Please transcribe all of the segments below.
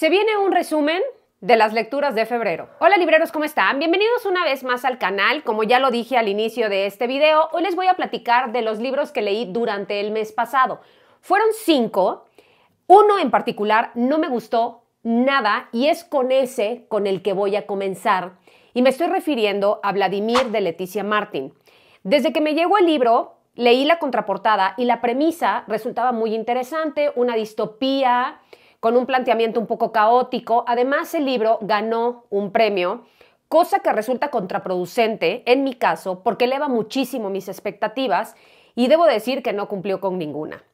Se viene un resumen de las lecturas de febrero. Hola libreros, ¿cómo están? Bienvenidos una vez más al canal. Como ya lo dije al inicio de este video, hoy les voy a platicar de los libros que leí durante el mes pasado. Fueron 5, uno en particular no me gustó nada y es con ese con el que voy a comenzar. Y me estoy refiriendo a Vladimir de Leticia Martin. Desde que me llegó el libro, leí la contraportada y la premisa resultaba muy interesante, una distopía con un planteamiento un poco caótico. Además, el libro ganó un premio, cosa que resulta contraproducente en mi caso porque eleva muchísimo mis expectativas y debo decir que no cumplió con ninguna.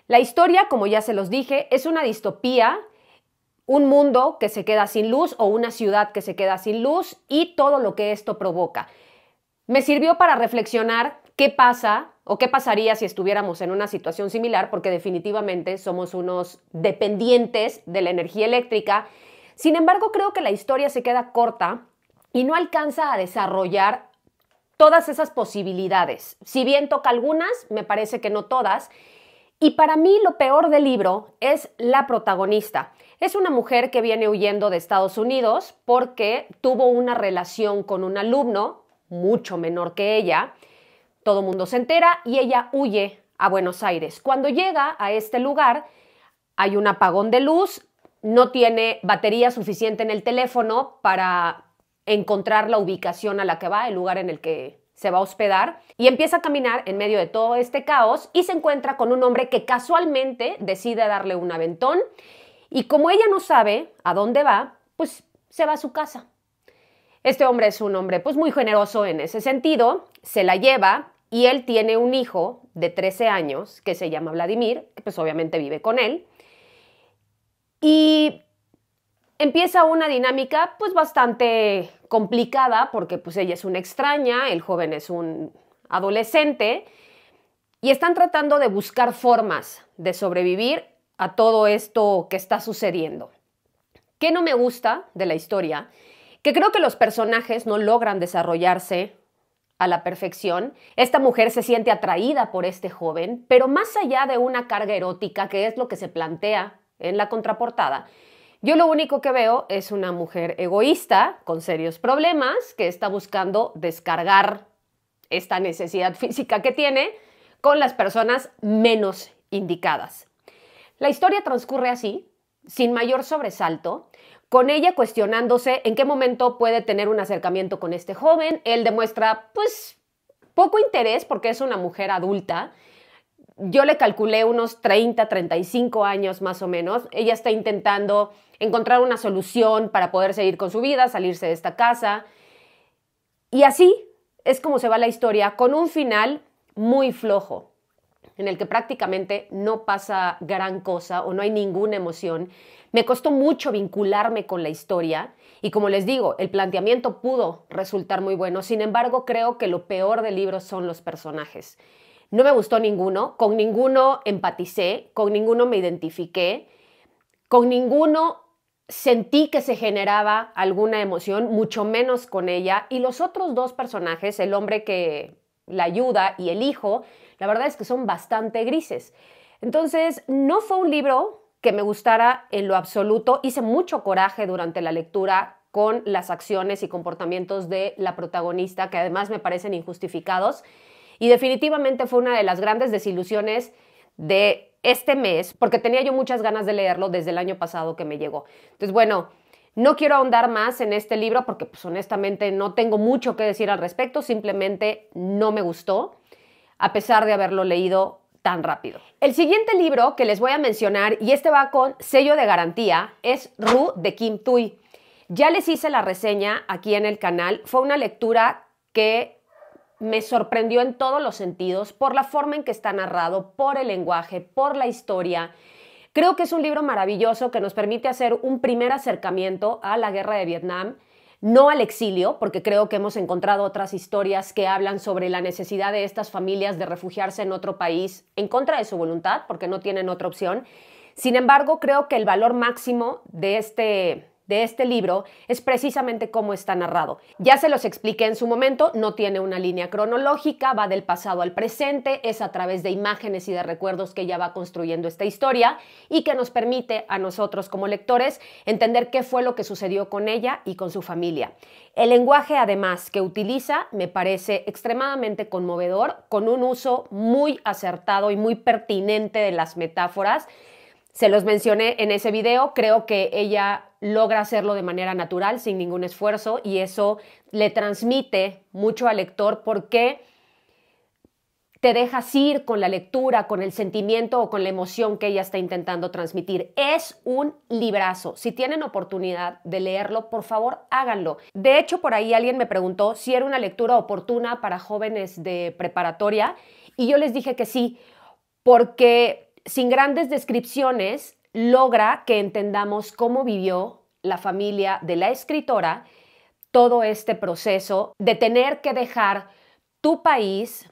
La historia, como ya se los dije, es una distopía, un mundo que se queda sin luz o una ciudad que se queda sin luz y todo lo que esto provoca. Me sirvió para reflexionar qué pasa o qué pasaría si estuviéramos en una situación similar, porque definitivamente somos unos dependientes de la energía eléctrica. Sin embargo, creo que la historia se queda corta y no alcanza a desarrollar todas esas posibilidades. Si bien toca algunas, me parece que no todas. Y para mí lo peor del libro es la protagonista. Es una mujer que viene huyendo de Estados Unidos porque tuvo una relación con un alumno mucho menor que ella. Todo mundo se entera y ella huye a Buenos Aires. Cuando llega a este lugar, hay un apagón de luz, no tiene batería suficiente en el teléfono para encontrar la ubicación a la que va, el lugar en el que se va a hospedar, y empieza a caminar en medio de todo este caos y se encuentra con un hombre que casualmente decide darle un aventón y como ella no sabe a dónde va, pues se va a su casa. Este hombre es un hombre pues muy generoso en ese sentido, se la lleva y él tiene un hijo de 13 años que se llama Vladimir, que pues obviamente vive con él. Y empieza una dinámica pues bastante complicada porque pues ella es una extraña, el joven es un adolescente y están tratando de buscar formas de sobrevivir a todo esto que está sucediendo. ¿Qué no me gusta de la historia? Que creo que los personajes no logran desarrollarse a la perfección. Esta mujer se siente atraída por este joven, pero más allá de una carga erótica, que es lo que se plantea en la contraportada, yo lo único que veo es una mujer egoísta, con serios problemas, que está buscando descargar esta necesidad física que tiene con las personas menos indicadas. La historia transcurre así, sin mayor sobresalto, con ella cuestionándose en qué momento puede tener un acercamiento con este joven. Él demuestra, pues, poco interés porque es una mujer adulta. Yo le calculé unos 30, 35 años más o menos. Ella está intentando encontrar una solución para poder seguir con su vida, salirse de esta casa. Y así es como se va la historia, con un final muy flojo, en el que prácticamente no pasa gran cosa o no hay ninguna emoción. Me costó mucho vincularme con la historia y como les digo, el planteamiento pudo resultar muy bueno. Sin embargo, creo que lo peor del libro son los personajes. No me gustó ninguno, con ninguno empaticé, con ninguno me identifiqué, con ninguno sentí que se generaba alguna emoción, mucho menos con ella. Y los otros dos personajes, el hombre que la ayuda y el hijo, la verdad es que son bastante grises. Entonces, no fue un libro que me gustara en lo absoluto. Hice mucho coraje durante la lectura con las acciones y comportamientos de la protagonista, que además me parecen injustificados. Y definitivamente fue una de las grandes desilusiones de este mes, porque tenía yo muchas ganas de leerlo desde el año pasado que me llegó. Entonces, bueno, no quiero ahondar más en este libro porque pues honestamente no tengo mucho que decir al respecto, simplemente no me gustó, a pesar de haberlo leído tan rápido. El siguiente libro que les voy a mencionar, y este va con sello de garantía, es Ru de Kim Thuy. Ya les hice la reseña aquí en el canal. Fue una lectura que me sorprendió en todos los sentidos, por la forma en que está narrado, por el lenguaje, por la historia. Creo que es un libro maravilloso que nos permite hacer un primer acercamiento a la guerra de Vietnam, no al exilio, porque creo que hemos encontrado otras historias que hablan sobre la necesidad de estas familias de refugiarse en otro país en contra de su voluntad, porque no tienen otra opción. Sin embargo, creo que el valor máximo de este de este libro es precisamente cómo está narrado. Ya se los expliqué en su momento, no tiene una línea cronológica, va del pasado al presente, es a través de imágenes y de recuerdos que ella va construyendo esta historia y que nos permite a nosotros como lectores entender qué fue lo que sucedió con ella y con su familia. El lenguaje, además, que utiliza me parece extremadamente conmovedor, con un uso muy acertado y muy pertinente de las metáforas. Se los mencioné en ese video, creo que ella logra hacerlo de manera natural, sin ningún esfuerzo, y eso le transmite mucho al lector porque te dejas ir con la lectura, con el sentimiento o con la emoción que ella está intentando transmitir. Es un librazo. Si tienen oportunidad de leerlo, por favor, háganlo. De hecho, por ahí alguien me preguntó si era una lectura oportuna para jóvenes de preparatoria y yo les dije que sí, porque sin grandes descripciones logra que entendamos cómo vivió la familia de la escritora todo este proceso de tener que dejar tu país,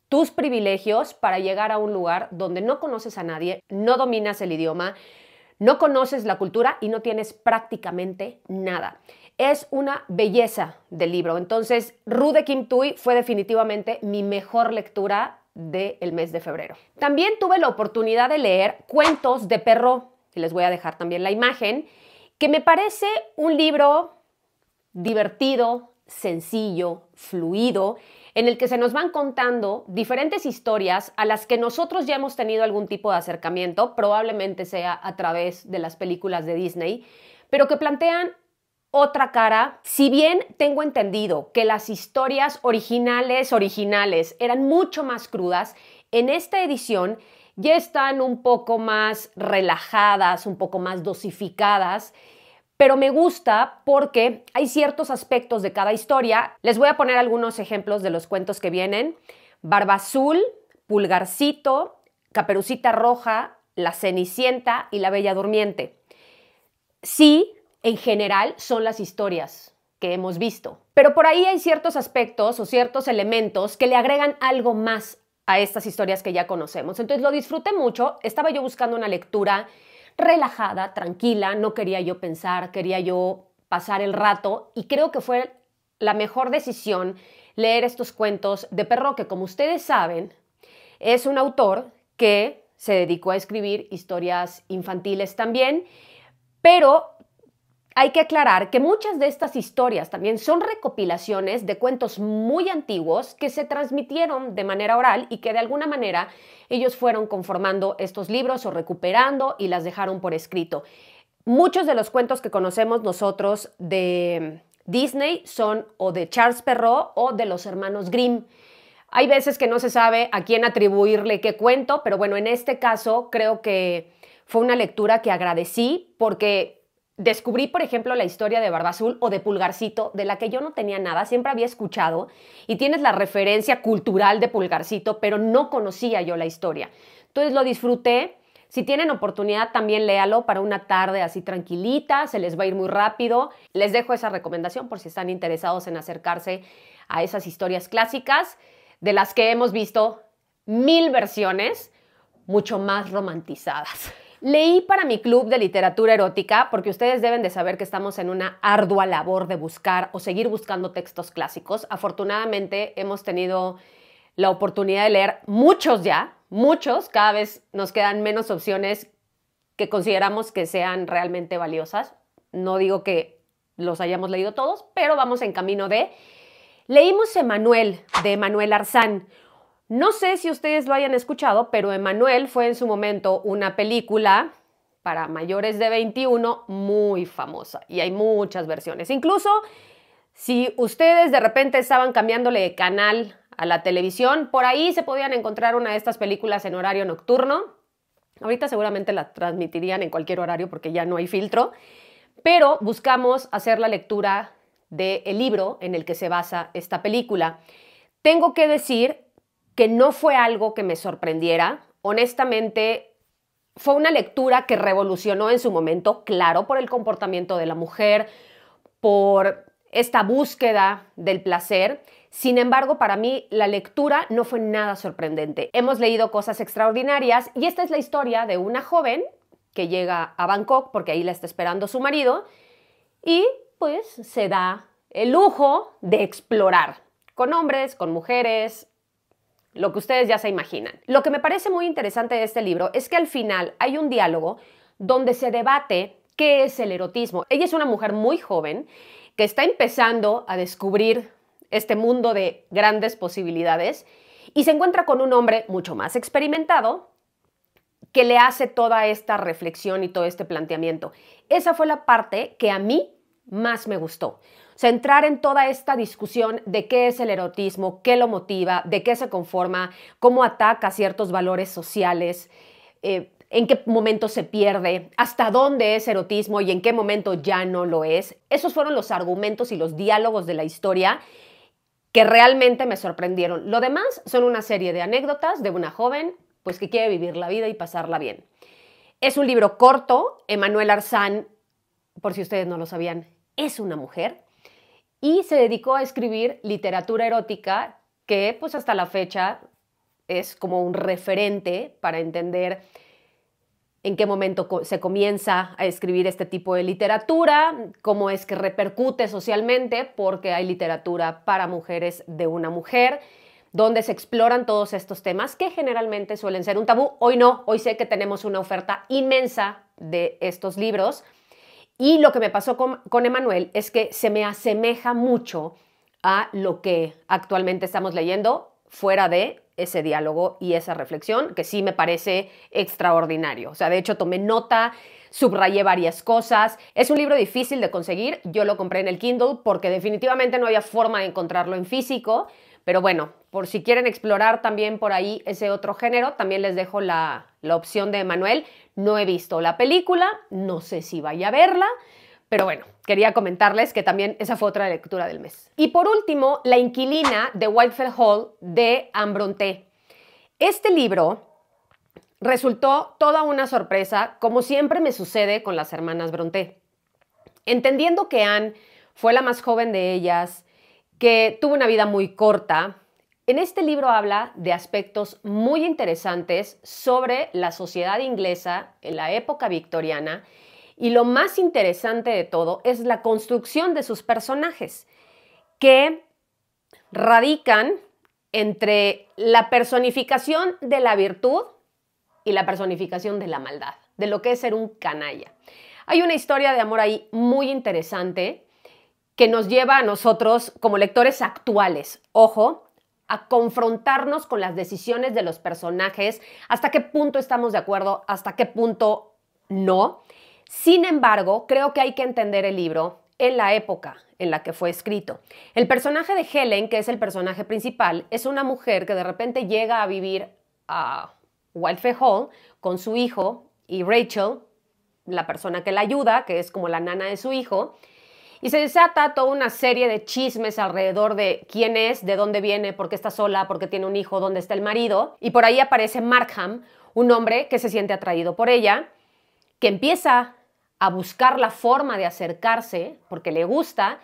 tus privilegios para llegar a un lugar donde no conoces a nadie, no dominas el idioma, no conoces la cultura y no tienes prácticamente nada. Es una belleza del libro. Entonces, Ru de Kim Thuy fue definitivamente mi mejor lectura del mes de febrero. También tuve la oportunidad de leer Cuentos de Perrault, y les voy a dejar también la imagen, que me parece un libro divertido, sencillo, fluido, en el que se nos van contando diferentes historias a las que nosotros ya hemos tenido algún tipo de acercamiento, probablemente sea a través de las películas de Disney, pero que plantean otra cara. Si bien tengo entendido que las historias originales eran mucho más crudas, en esta edición ya están un poco más relajadas, un poco más dosificadas, pero me gusta porque hay ciertos aspectos de cada historia. Les voy a poner algunos ejemplos de los cuentos que vienen. Barba Azul, Pulgarcito, Caperucita Roja, La Cenicienta y La Bella Durmiente. Sí, en general son las historias que hemos visto, pero por ahí hay ciertos aspectos o ciertos elementos que le agregan algo más a estas historias que ya conocemos. Entonces lo disfruté mucho. Estaba yo buscando una lectura relajada, tranquila, no quería yo pensar, quería yo pasar el rato y creo que fue la mejor decisión leer estos cuentos de Perrault, que como ustedes saben, es un autor que se dedicó a escribir historias infantiles también, pero hay que aclarar que muchas de estas historias también son recopilaciones de cuentos muy antiguos que se transmitieron de manera oral y que de alguna manera ellos fueron conformando estos libros o recuperando y las dejaron por escrito. Muchos de los cuentos que conocemos nosotros de Disney son o de Charles Perrault o de los hermanos Grimm. Hay veces que no se sabe a quién atribuirle qué cuento, pero bueno, en este caso creo que fue una lectura que agradecí porque descubrí, por ejemplo, la historia de Barba Azul o de Pulgarcito, de la que yo no tenía nada, siempre había escuchado, y tienes la referencia cultural de Pulgarcito, pero no conocía yo la historia. Entonces lo disfruté. Si tienen oportunidad, también léalo para una tarde así tranquilita, se les va a ir muy rápido. Les dejo esa recomendación por si están interesados en acercarse a esas historias clásicas, de las que hemos visto 1000 versiones, mucho más romantizadas. Leí para mi club de literatura erótica, porque ustedes deben de saber que estamos en una ardua labor de buscar o seguir buscando textos clásicos. Afortunadamente hemos tenido la oportunidad de leer muchos ya, muchos, cada vez nos quedan menos opciones que consideramos que sean realmente valiosas. No digo que los hayamos leído todos, pero vamos en camino de... Leímos Emmanuel, de Emmanuel Arzán. No sé si ustedes lo hayan escuchado, pero Emmanuel fue en su momento una película para mayores de 21 muy famosa y hay muchas versiones. Incluso si ustedes de repente estaban cambiándole de canal a la televisión, por ahí se podían encontrar una de estas películas en horario nocturno. Ahorita seguramente la transmitirían en cualquier horario porque ya no hay filtro, pero buscamos hacer la lectura del libro en el que se basa esta película. Tengo que decir que no fue algo que me sorprendiera. Honestamente, fue una lectura que revolucionó en su momento, claro, por el comportamiento de la mujer, por esta búsqueda del placer. Sin embargo, para mí la lectura no fue nada sorprendente. Hemos leído cosas extraordinarias y esta es la historia de una joven que llega a Bangkok porque ahí la está esperando su marido y pues se da el lujo de explorar con hombres, con mujeres, lo que ustedes ya se imaginan. Lo que me parece muy interesante de este libro es que al final hay un diálogo donde se debate qué es el erotismo. Ella es una mujer muy joven que está empezando a descubrir este mundo de grandes posibilidades y se encuentra con un hombre mucho más experimentado que le hace toda esta reflexión y todo este planteamiento. Esa fue la parte que a mí más me gustó. O sea, entrar en toda esta discusión de qué es el erotismo, qué lo motiva, de qué se conforma, cómo ataca ciertos valores sociales, en qué momento se pierde, hasta dónde es erotismo y en qué momento ya no lo es. Esos fueron los argumentos y los diálogos de la historia que realmente me sorprendieron. Lo demás son una serie de anécdotas de una joven pues que quiere vivir la vida y pasarla bien. Es un libro corto. Emmanuelle Arzán, por si ustedes no lo sabían, es una mujer y se dedicó a escribir literatura erótica que pues hasta la fecha es como un referente para entender en qué momento se comienza a escribir este tipo de literatura, cómo es que repercute socialmente, porque hay literatura para mujeres de una mujer, donde se exploran todos estos temas que generalmente suelen ser un tabú. Hoy no, hoy sé que tenemos una oferta inmensa de estos libros. Y lo que me pasó con Emmanuelle es que se me asemeja mucho a lo que actualmente estamos leyendo, fuera de ese diálogo y esa reflexión, que sí me parece extraordinario. O sea, de hecho tomé nota, subrayé varias cosas. Es un libro difícil de conseguir. Yo lo compré en el Kindle porque definitivamente no había forma de encontrarlo en físico. Pero bueno, por si quieren explorar también por ahí ese otro género, también les dejo la opción de Emmanuelle. No he visto la película, no sé si vaya a verla, pero bueno, quería comentarles que también esa fue otra lectura del mes. Y por último, La inquilina de Whitefell Hall de Anne Brontë. Este libro resultó toda una sorpresa, como siempre me sucede con las hermanas Brontë. Entendiendo que Anne fue la más joven de ellas, que tuvo una vida muy corta, en este libro habla de aspectos muy interesantes sobre la sociedad inglesa en la época victoriana y lo más interesante de todo es la construcción de sus personajes, que radican entre la personificación de la virtud y la personificación de la maldad, de lo que es ser un canalla. Hay una historia de amor ahí muy interesante que nos lleva a nosotros como lectores actuales, ojo, a confrontarnos con las decisiones de los personajes, hasta qué punto estamos de acuerdo, hasta qué punto no. Sin embargo, creo que hay que entender el libro en la época en la que fue escrito. El personaje de Helen, que es el personaje principal, es una mujer que de repente llega a vivir a Whitefell Hall con su hijo y Rachel, la persona que la ayuda, que es como la nana de su hijo, y se desata toda una serie de chismes alrededor de quién es, de dónde viene, por qué está sola, por qué tiene un hijo, dónde está el marido. Y por ahí aparece Markham, un hombre que se siente atraído por ella, que empieza a buscar la forma de acercarse porque le gusta,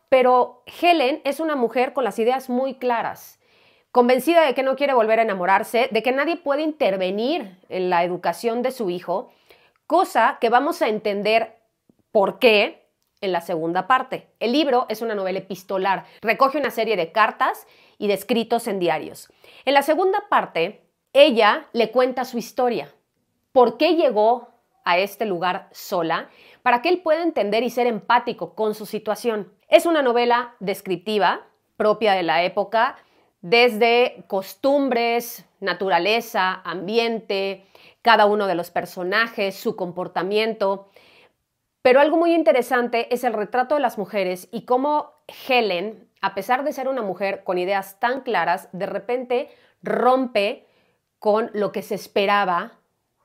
pero Helen es una mujer con las ideas muy claras, convencida de que no quiere volver a enamorarse, de que nadie puede intervenir en la educación de su hijo, cosa que vamos a entender por qué en la segunda parte. El libro es una novela epistolar, recoge una serie de cartas y de escritos en diarios. En la segunda parte, ella le cuenta su historia, por qué llegó a este lugar sola, para que él pueda entender y ser empático con su situación. Es una novela descriptiva, propia de la época, desde costumbres, naturaleza, ambiente, cada uno de los personajes, su comportamiento. Pero algo muy interesante es el retrato de las mujeres y cómo Helen, a pesar de ser una mujer con ideas tan claras, de repente rompe con lo que se esperaba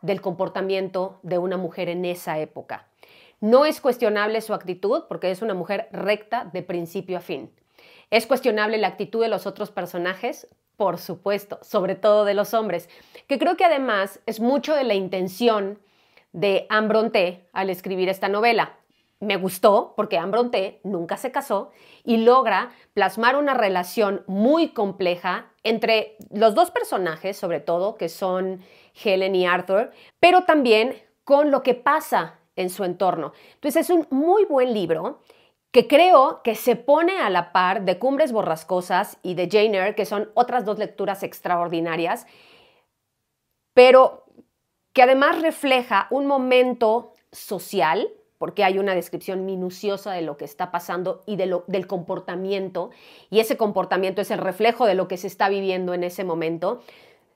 del comportamiento de una mujer en esa época. No es cuestionable su actitud porque es una mujer recta de principio a fin. ¿Es cuestionable la actitud de los otros personajes? Por supuesto, sobre todo de los hombres, que creo que además es mucho de la intención de Anne Brontë al escribir esta novela. Me gustó porque Anne Brontë nunca se casó y logra plasmar una relación muy compleja entre los dos personajes, sobre todo, que son Helen y Arthur, pero también con lo que pasa en su entorno. Entonces es un muy buen libro que creo que se pone a la par de Cumbres Borrascosas y de Jane Eyre, que son otras dos lecturas extraordinarias, pero que además refleja un momento social, porque hay una descripción minuciosa de lo que está pasando y del comportamiento, y ese comportamiento es el reflejo de lo que se está viviendo en ese momento.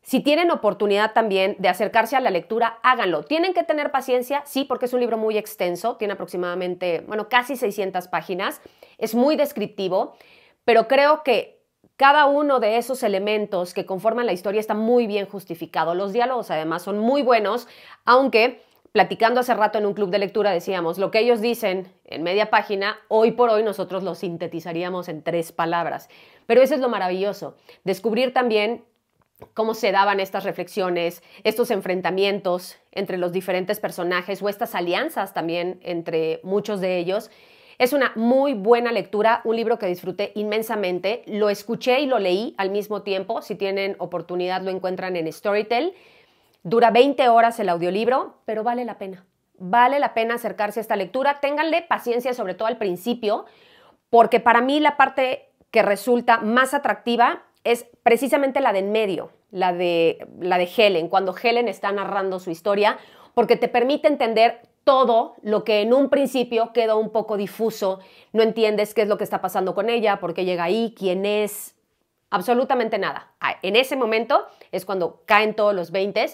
Si tienen oportunidad también de acercarse a la lectura, háganlo. ¿Tienen que tener paciencia? Sí, porque es un libro muy extenso, tiene aproximadamente, casi 600 páginas, es muy descriptivo, pero creo que cada uno de esos elementos que conforman la historia está muy bien justificado. Los diálogos además son muy buenos, aunque platicando hace rato en un club de lectura decíamos, lo que ellos dicen en media página, hoy por hoy nosotros lo sintetizaríamos en 3 palabras. Pero eso es lo maravilloso, descubrir también cómo se daban estas reflexiones, estos enfrentamientos entre los diferentes personajes o estas alianzas también entre muchos de ellos. Es una muy buena lectura, un libro que disfruté inmensamente. Lo escuché y lo leí al mismo tiempo. Si tienen oportunidad lo encuentran en Storytel. Dura 20 horas el audiolibro, pero vale la pena. Vale la pena acercarse a esta lectura. Ténganle paciencia, sobre todo al principio, porque para mí la parte que resulta más atractiva es precisamente la de en medio, la de Helen, cuando Helen está narrando su historia, porque te permite entender todo lo que en un principio queda un poco difuso, no entiendes qué es lo que está pasando con ella, por qué llega ahí, quién es, absolutamente nada. En ese momento es cuando caen todos los 20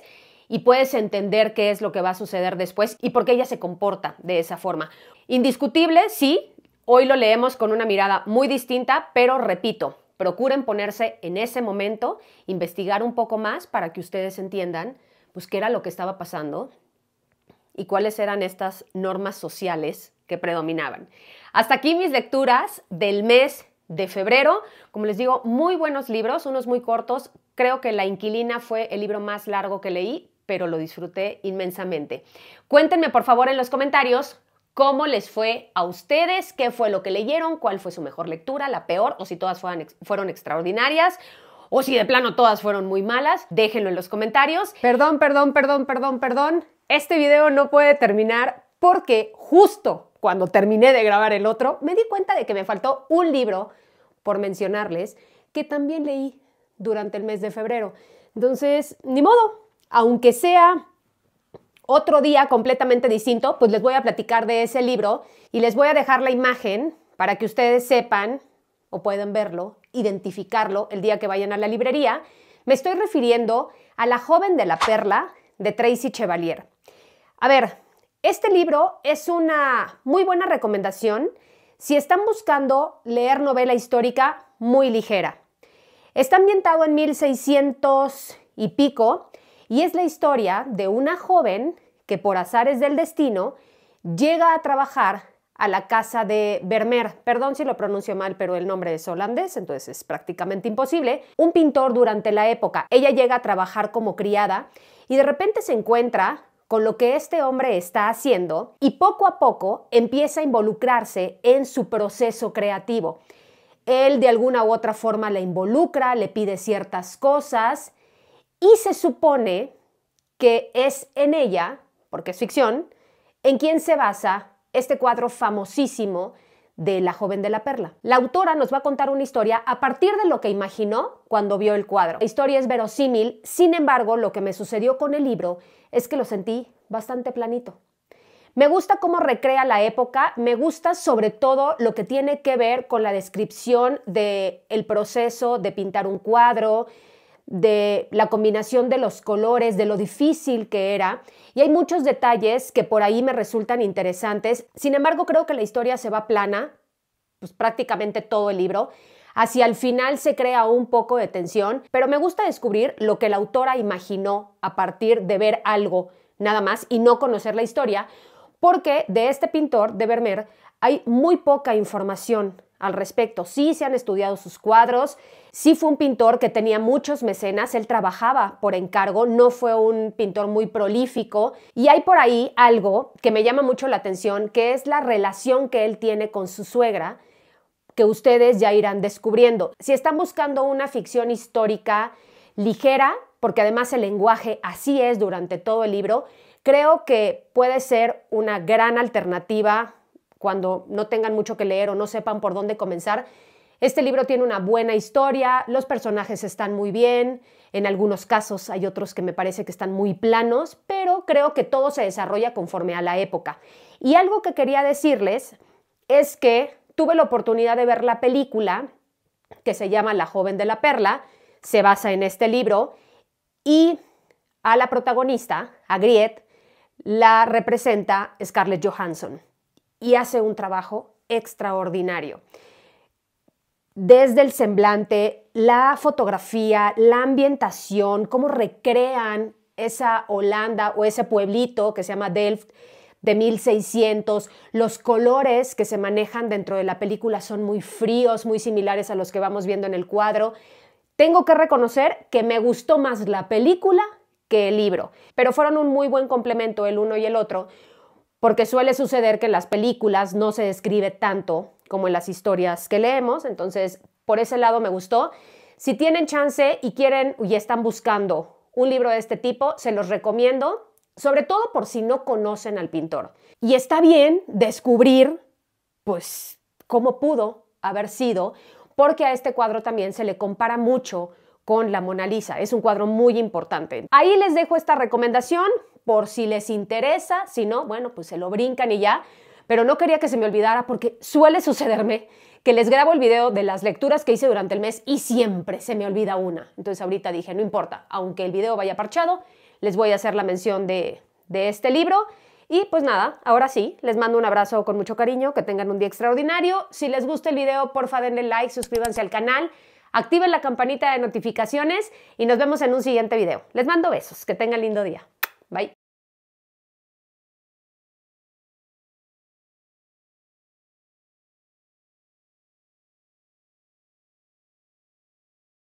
y puedes entender qué es lo que va a suceder después y por qué ella se comporta de esa forma. Indiscutible, sí, hoy lo leemos con una mirada muy distinta, pero repito, procuren ponerse en ese momento, investigar un poco más para que ustedes entiendan pues, qué era lo que estaba pasando y cuáles eran estas normas sociales que predominaban. Hasta aquí mis lecturas del mes de febrero. Como les digo, muy buenos libros, unos muy cortos. Creo que La Inquilina fue el libro más largo que leí, pero lo disfruté inmensamente. Cuéntenme, por favor, en los comentarios cómo les fue a ustedes, qué fue lo que leyeron, cuál fue su mejor lectura, la peor, o si todas fueron extraordinarias, o si de plano todas fueron muy malas. Déjenlo en los comentarios. Perdón. Este video no puede terminar porque justo cuando terminé de grabar el otro, me di cuenta de que me faltó un libro, por mencionarles, que también leí durante el mes de febrero. Entonces, ni modo, aunque sea otro día completamente distinto, pues les voy a platicar de ese libro y les voy a dejar la imagen para que ustedes sepan o puedan verlo, identificarlo el día que vayan a la librería. Me estoy refiriendo a La joven de la perla de Tracy Chevalier. A ver, este libro es una muy buena recomendación si están buscando leer novela histórica muy ligera. Está ambientado en 1600 y pico y es la historia de una joven que por azares del destino llega a trabajar a la casa de Vermeer. Perdón si lo pronuncio mal, pero el nombre es holandés, entonces es prácticamente imposible. Un pintor durante la época. Ella llega a trabajar como criada y de repente se encuentra con lo que este hombre está haciendo y poco a poco empieza a involucrarse en su proceso creativo. Él de alguna u otra forma la involucra, le pide ciertas cosas y se supone que es en ella, porque es ficción, en quien se basa este cuadro famosísimo de La joven de la perla. La autora nos va a contar una historia a partir de lo que imaginó cuando vio el cuadro. La historia es verosímil, sin embargo, lo que me sucedió con el libro es que lo sentí bastante planito. Me gusta cómo recrea la época, me gusta sobre todo lo que tiene que ver con la descripción del proceso de pintar un cuadro, de la combinación de los colores, de lo difícil que era, y hay muchos detalles que por ahí me resultan interesantes. Sin embargo, creo que la historia se va plana, pues prácticamente todo el libro. Hacia el final se crea un poco de tensión, pero me gusta descubrir lo que la autora imaginó a partir de ver algo nada más y no conocer la historia, porque de este pintor, de Vermeer, hay muy poca información al respecto. Sí se han estudiado sus cuadros, sí fue un pintor que tenía muchos mecenas, él trabajaba por encargo, no fue un pintor muy prolífico y hay por ahí algo que me llama mucho la atención, que es la relación que él tiene con su suegra, que ustedes ya irán descubriendo. Si están buscando una ficción histórica ligera, porque además el lenguaje así es durante todo el libro, Creo que puede ser una gran alternativa cuando no tengan mucho que leer o no sepan por dónde comenzar. Este libro tiene una buena historia, los personajes están muy bien, en algunos casos hay otros que me parece que están muy planos, pero creo que todo se desarrolla conforme a la época. Y algo que quería decirles es que tuve la oportunidad de ver la película que se llama La joven de la perla, se basa en este libro y a la protagonista, a Griet, la representa Scarlett Johansson y hace un trabajo extraordinario. Desde el semblante, la fotografía, la ambientación, cómo recrean esa Holanda o ese pueblito que se llama Delft de 1600, los colores que se manejan dentro de la película son muy fríos, muy similares a los que vamos viendo en el cuadro. Tengo que reconocer que me gustó más la película que el libro, pero fueron un muy buen complemento el uno y el otro, porque suele suceder que en las películas no se describe tanto como en las historias que leemos, entonces por ese lado me gustó. Si tienen chance y quieren y están buscando un libro de este tipo, se los recomiendo, sobre todo por si no conocen al pintor. Y está bien descubrir, pues, cómo pudo haber sido, porque a este cuadro también se le compara mucho con la Mona Lisa. Es un cuadro muy importante. Ahí les dejo esta recomendación por si les interesa. Si no, bueno, pues se lo brincan y ya. Pero no quería que se me olvidara porque suele sucederme que les grabo el video de las lecturas que hice durante el mes y siempre se me olvida una. Entonces ahorita dije, no importa, aunque el video vaya parchado, les voy a hacer la mención de este libro. Y pues nada, ahora sí, les mando un abrazo con mucho cariño, que tengan un día extraordinario. Si les gusta el video, porfa denle like, suscríbanse al canal, activen la campanita de notificaciones y nos vemos en un siguiente video. Les mando besos, que tengan lindo día. Bye.